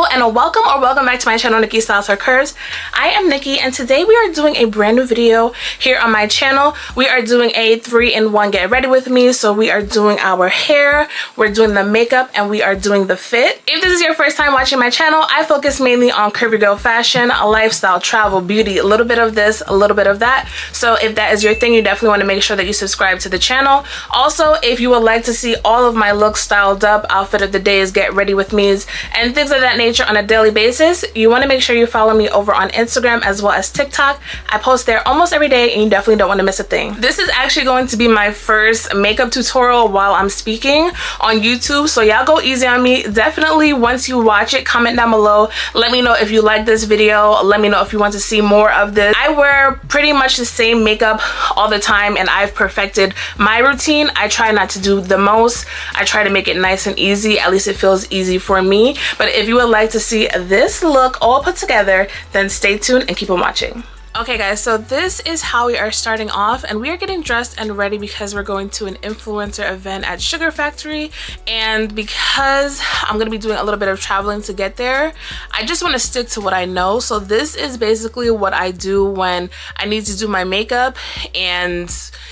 people, and welcome back to my channel, Nikki Styles Her Curves. I am Nikki, and today we are doing a brand new video here on my channel. We are doing a 3-in-1 get ready with me. So we are doing our hair, we're doing the makeup, and we are doing the fit. If this is your first time watching my channel, I focus mainly on curvy girl fashion, lifestyle, travel, beauty, a little bit of this, a little bit of that. So if that is your thing, you definitely want to make sure that you subscribe to the channel. Also, if you would like to see all of my looks styled up, outfit of the days, get ready with me's, and things of that nature on a daily basis, you want to make sure you follow me over on Instagram as well as TikTok. I post there almost every day, and you definitely don't want to miss a thing. This is actually going to be my first makeup tutorial while I'm speaking on YouTube, so y'all go easy on me. Definitely, once you watch it, comment down below. Let me know if you like this video. Let me know if you want to see more of this. I wear pretty much the same makeup all the time, and I've perfected my routine. I try not to do the most. I try to make it nice and easy. At least it feels easy for me. But if you would like to see this look all put together, then stay tuned and keep on watching. Okay guys, so this is how we are starting off, and we are getting dressed and ready because we're going to an influencer event at Sugar Factory, and because I'm going to be doing a little bit of traveling to get there, I just want to stick to what I know. So this is basically what I do when I need to do my makeup, and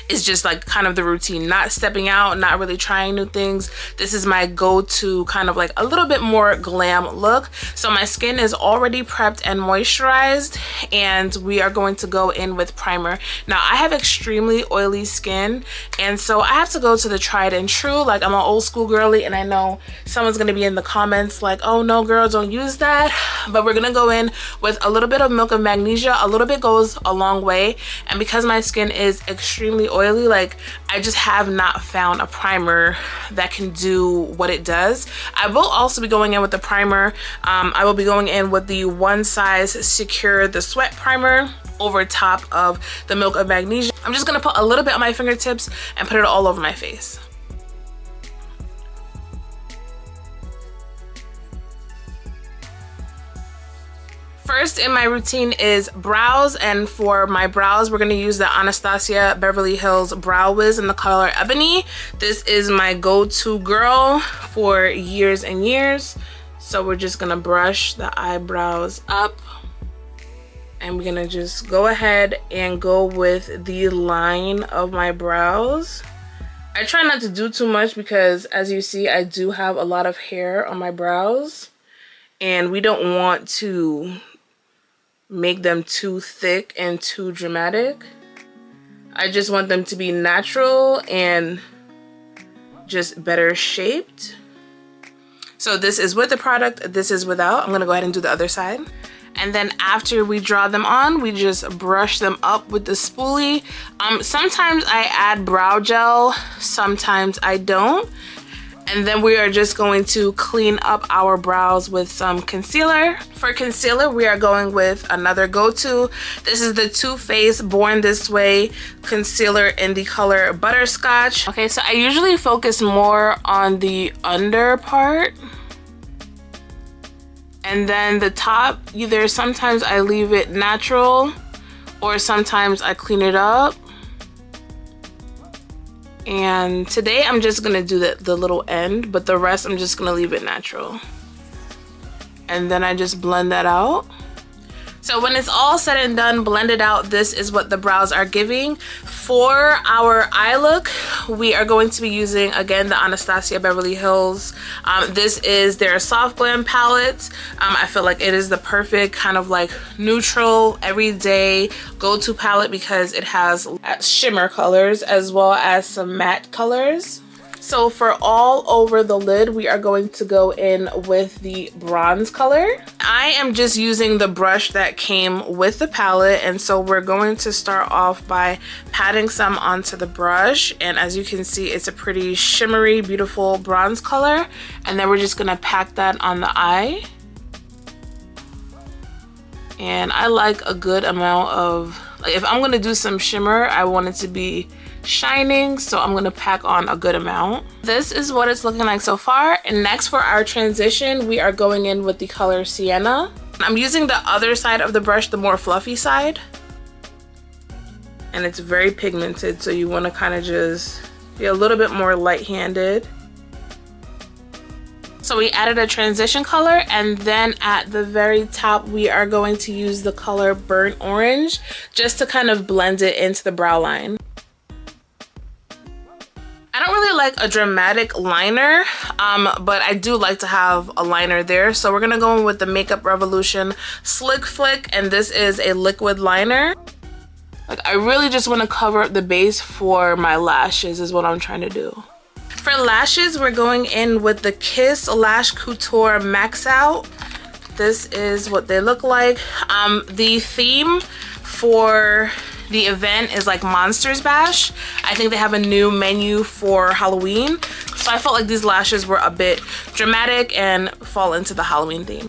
it's just like kind of the routine, not stepping out, not really trying new things. This is my go-to kind of like a little bit more glam look. So my skin is already prepped and moisturized, and we are going to go in with primer. Now I have extremely oily skin, and so I have to go to the tried and true. Like, I'm an old school girly, and I know someone's gonna be in the comments like, oh no girl, don't use that. But we're gonna go in with a little bit of Milk of Magnesia. A little bit goes a long way, and because my skin is extremely oily, like, I just have not found a primer that can do what it does. I will also be going in with the primer. I will be going in with the One Size Secure the Sweat Primer over top of the Milk of Magnesia. I'm just gonna put a little bit on my fingertips and put it all over my face. First in my routine is brows, and for my brows we're going to use the Anastasia Beverly Hills Brow Wiz in the color Ebony. This is my go-to girl for years and years. So we're just going to brush the eyebrows up, and we're going to just go ahead and go with the line of my brows. I try not to do too much because, as you see, I do have a lot of hair on my brows, and we don't want to make them too thick and too dramatic. I just want them to be natural and just better shaped. So this is with the product, this is without. I'm gonna go ahead and do the other side. And then after we draw them on, we just brush them up with the spoolie. Sometimes I add brow gel, sometimes I don't. And then we are just going to clean up our brows with some concealer. For concealer, we are going with another go-to. This is the Too Faced Born This Way concealer in the color Butterscotch. Okay, so I usually focus more on the under part. And then the top, either sometimes I leave it natural or sometimes I clean it up. And today I'm just gonna do the little end, but the rest I'm just gonna leave it natural. And then I just blend that out. So when it's all said and done, blended out, this is what the brows are giving. For our eye look, we are going to be using, again, the Anastasia Beverly Hills. This is their Soft Glam palette. I feel like it is the perfect kind of like neutral, everyday go-to palette because it has shimmer colors as well as some matte colors. So for all over the lid, we are going to go in with the bronze color. I am just using the brush that came with the palette, and so we're going to start off by patting some onto the brush, and as you can see, it's a pretty shimmery, beautiful bronze color, and then we're just gonna pack that on the eye. And I like a good amount of, like, if I'm gonna do some shimmer, I want it to be shining, so I'm gonna pack on a good amount. This is what it's looking like so far, and next for our transition, we are going in with the color Sienna. I'm using the other side of the brush, the more fluffy side, and it's very pigmented, so you want to kind of just be a little bit more light-handed. So we added a transition color, and then at the very top we are going to use the color Burnt Orange just to kind of blend it into the brow line. I don't really like a dramatic liner, but I do like to have a liner there. So we're gonna go in with the Makeup Revolution Slick Flick, and this is a liquid liner. Like, I really just want to cover up the base for my lashes is what I'm trying to do. For lashes, we're going in with the Kiss Lash Couture Max Out. This is what they look like. The theme for the event is like Monsters Bash. I think they have a new menu for Halloween. So I felt like these lashes were a bit dramatic and fall into the Halloween theme.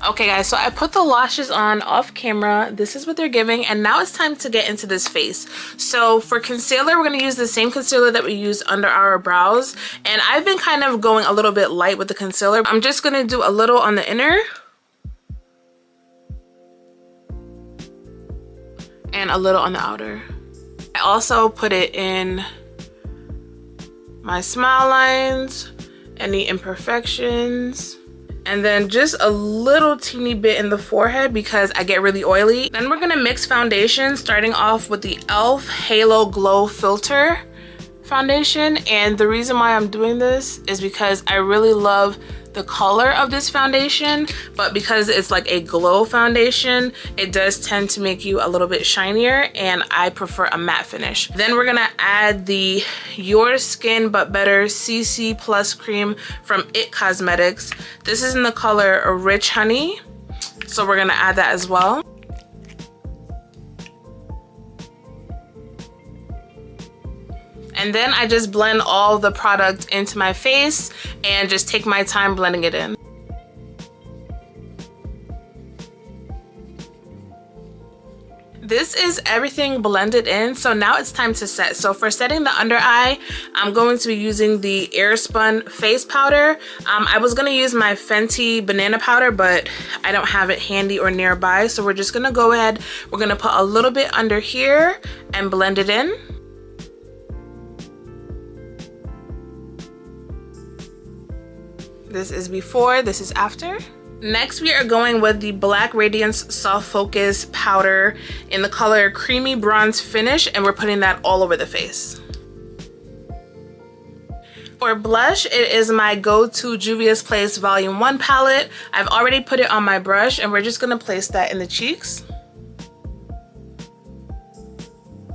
Okay guys, so I put the lashes on off camera. This is what they're giving, and now it's time to get into this face. So for concealer, we're gonna use the same concealer that we used under our brows, and I've been kind of going a little bit light with the concealer. I'm just gonna do a little on the inner and a little on the outer. I also put it in my smile lines, any imperfections, and then just a little teeny bit in the forehead because I get really oily. Then we're gonna mix foundation, starting off with the e.l.f. Halo Glow Filter foundation. And the reason why I'm doing this is because I really love the color of this foundation, but because it's like a glow foundation, it does tend to make you a little bit shinier, and I prefer a matte finish. Then we're gonna add the Your Skin But Better CC Plus Cream from IT Cosmetics. This is in the color Rich Honey, so we're gonna add that as well. And then I just blend all the product into my face and just take my time blending it in. This is everything blended in, so now it's time to set. So for setting the under eye, I'm going to be using the Airspun face powder. I was gonna use my Fenty banana powder, but I don't have it handy or nearby, so we're just gonna go ahead. We're gonna put a little bit under here and blend it in. This is before, this is after. Next, we are going with the Black Radiance Soft Focus powder in the color Creamy Bronze Finish, and we're putting that all over the face. For blush, it is my go-to Juvia's Place Volume 1 palette. I've already put it on my brush, and we're just gonna place that in the cheeks.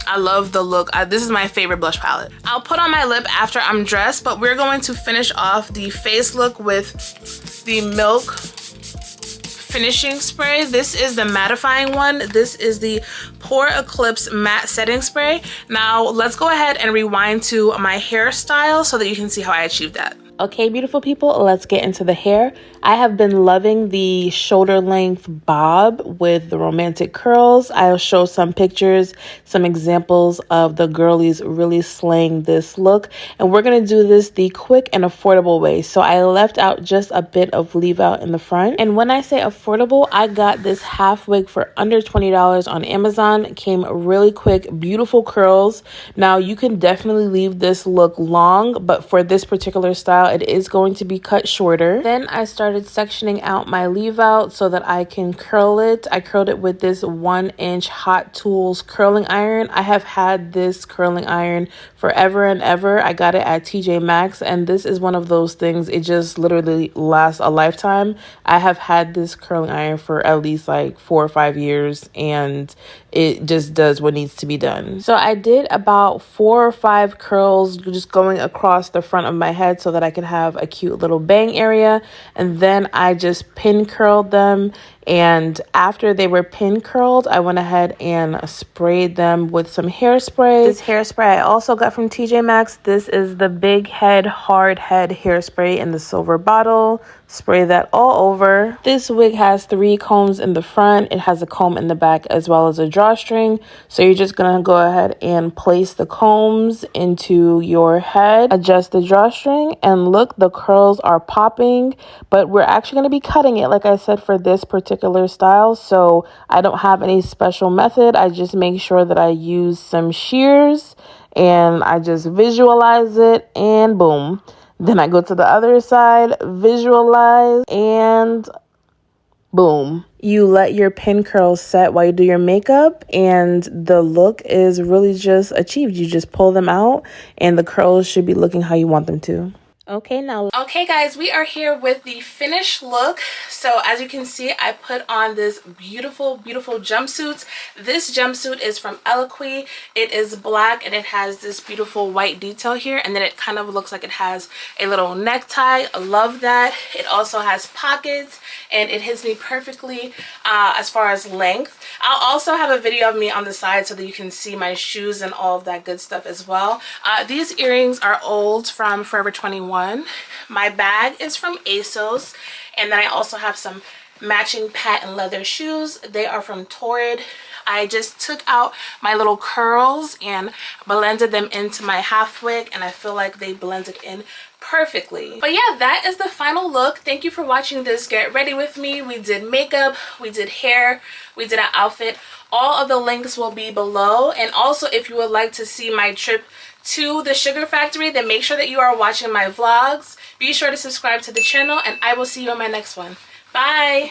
I love the look. This is my favorite blush palette. I'll put on my lip after I'm dressed, but we're going to finish off the face look with the Milk finishing spray. This is the mattifying one. This is the Pore Eclipse matte setting spray. Now let's go ahead and rewind to my hairstyle so that you can see how I achieved that. Okay, beautiful people, let's get into the hair. I have been loving the shoulder length bob with the romantic curls. I'll show some pictures, some examples of the girlies really slaying this look. And we're gonna do this the quick and affordable way. So I left out just a bit of leave out in the front. And when I say affordable, I got this half wig for under $20 on Amazon. It came really quick, beautiful curls. Now you can definitely leave this look long, but for this particular style, it is going to be cut shorter. Then I started sectioning out my leave out so that I can curl it. I curled it with this 1-inch Hot Tools curling iron. I have had this curling iron forever and ever. I got it at TJ Maxx, and this is one of those things, it just literally lasts a lifetime. I have had this curling iron for at least like 4 or 5 years, and it just does what needs to be done. So I did about 4 or 5 curls just going across the front of my head so that I could have a cute little bang area, and then I just pin curled them. And after they were pin curled, I went ahead and sprayed them with some hairspray. This hairspray I also got from TJ Maxx. This is the Big Head Hard Head hairspray in the silver bottle. Spray that all over. This wig has 3 combs in the front. It has a comb in the back as well as a drawstring. So you're just gonna go ahead and place the combs into your head, adjust the drawstring, and look, the curls are popping. But we're actually gonna be cutting it, like I said, for this particular style. So I don't have any special method. I just make sure that I use some shears and I just visualize it, and boom. Then I go to the other side, visualize, and boom. You let your pin curls set while you do your makeup, and the look is really just achieved. You just pull them out, and the curls should be looking how you want them to. Okay guys, we are here with the finished look. So as you can see, I put on this beautiful jumpsuit. This jumpsuit is from Eloquii. It is black and it has this beautiful white detail here, and then it kind of looks like it has a little necktie. I love that. It also has pockets and it hits me perfectly as far as length. I'll also have a video of me on the side so that you can see my shoes and all of that good stuff as well. These earrings are old, from Forever 21. My bag is from ASOS, and then I also have some matching patent leather shoes. They are from Torrid. I just took out my little curls and blended them into my half wig, and I feel like they blended in perfectly. But yeah, that is the final look. Thank you for watching this get ready with me. We did makeup, we did hair, we did an outfit. All of the links will be below, and also if you would like to see my trip to the sugar factory, then make sure that you are watching my vlogs. Be sure to subscribe to the channel, and I will see you on my next one. Bye.